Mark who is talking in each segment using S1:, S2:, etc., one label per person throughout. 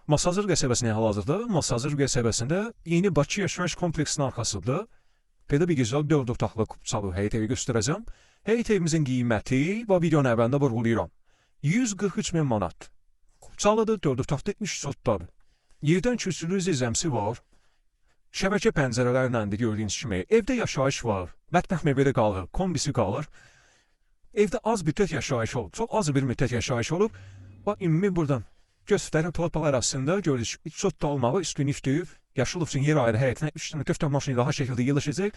S1: Masazır qəsəbəsində hal-hazırda, Masazır qəsəbəsində yeni Bakı yaşayış kompleksinin arxasında belə bir gözəl 4 otaqlı kupçalı həyət evi göstərəcəm. Həyət evimizin qiyməti və videonun əvvəlində vurğulayıram. 143.000 manat. Kupçalıdır, 4 otaqlı 3 sotdadır. Yerdən kürsülü zəmsi var. Şəbəkə pəncərələrləndir gördüyünüz kimi. Evdə yaşayış var. Mətbəx mebeli qalır, kombisi qalır. Evdə az müddət yaşayış olub. Çox az bir müddət yaşayış olub. Və ümumi buradan göstərir torpaq arasında görürüz. 3 sotda olmağı üstünü üstüyüb. Yaşıl üçün yer ayrı həyətinə 3 dənə 4 maşını daha şəkildə yığılışacaq.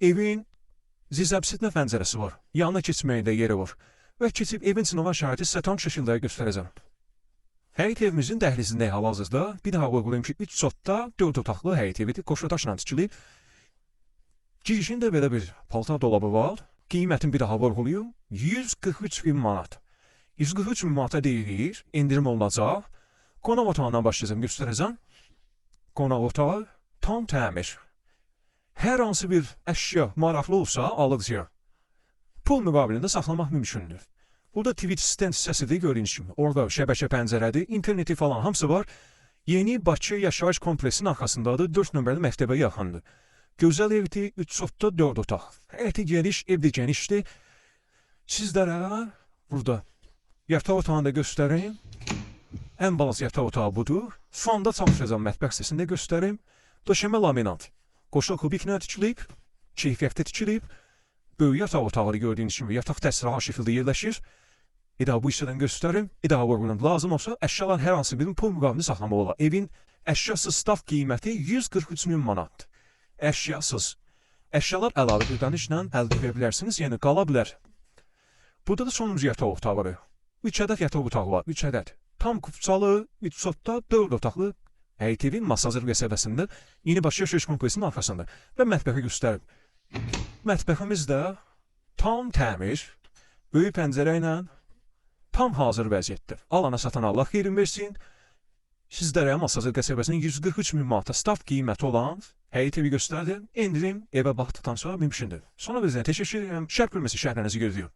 S1: Evin zəmsidə pəncərəsi var. Yanına keçməyə də yeri var. Və keçib evin sinema şəraiti sizə tam şəkildə göstərəcəm. Həyət evimizin dəhlizində hal-hazırda bir daha vurğulayım ki, 3 sotda 4 otaqlı həyət evidir. Qoşadaşla tikilib. Girişində belə bir paltar dolabı var. Qiymətin bir daha vurğulayım. 143.000 manat. 143.000 manata deyilir. İndirim olunacaq. Qonaq otağından başlayacağım, göstərəcəm. Qonaq otağı tam təmir. Hər hansı bir əşya maraqlı olsa alıcıya pul müqabilində saxlamaq mümkündür. Burada Twitch stand hissəsidir gördüyünüz kimi. Orada şəbəkə pəncərədir, interneti falan hamısı var. Yeni Bakı yaşayış kompleksinin arxasındadır. 4 nömrəli məktəbə yaxındır. Gözəl evdir, 3 sotda 4 otaq. Həyəti geniş, evdə genişdir. Sizlərə burada yataq otağını da göstərim. Ən balaca yataq otağı budur. Sonda çalışacağım mətbəx hissəsində göstərim. Döşəmə laminat. Qoşa kubiklə tikilib, keyfiyyətdə tikilib. Böyük yataq otağı gördüyünüz kimi yataq təsiri şəkildə yerləşir. Bir daha bu hissədən göstərim. Bir daha vurğulayım. Lazım olsa əşyalar hər hansı birinin pul müqabilində saxlamalı olar. Evin əşyasız staf qiyməti 143.000 manat. Əşyasız. Əşyalar əlavə ödənişlə əldə edə bilərsiniz, yəni qala bilər. Burada da sonuncu yataq otağı var. 3 ədəd yataq otağı var, 3 ədəd. Tam kupçalı, 3 sotda 4 otaqlı həyət evi Masazır qəsəbəsində yeni Bakı yaşayış kompleksinin arxasında. Və mətbəxi göstərim. Mətbəximiz də tam təmir, böyük pəncərə ilə tam hazır vəziyyətdir. Alana satan Allah xeyrin versin. Sizlərə Masazır qəsəbəsinin 143.000 manata staf qiyməti olan həyət evi göstərdim. İndirim evə baxdıqdan sonra mümkündür. Sonra bizdən təşəkkür edirəm. Şərh bölməsi şərhlərinizi gözləyirəm.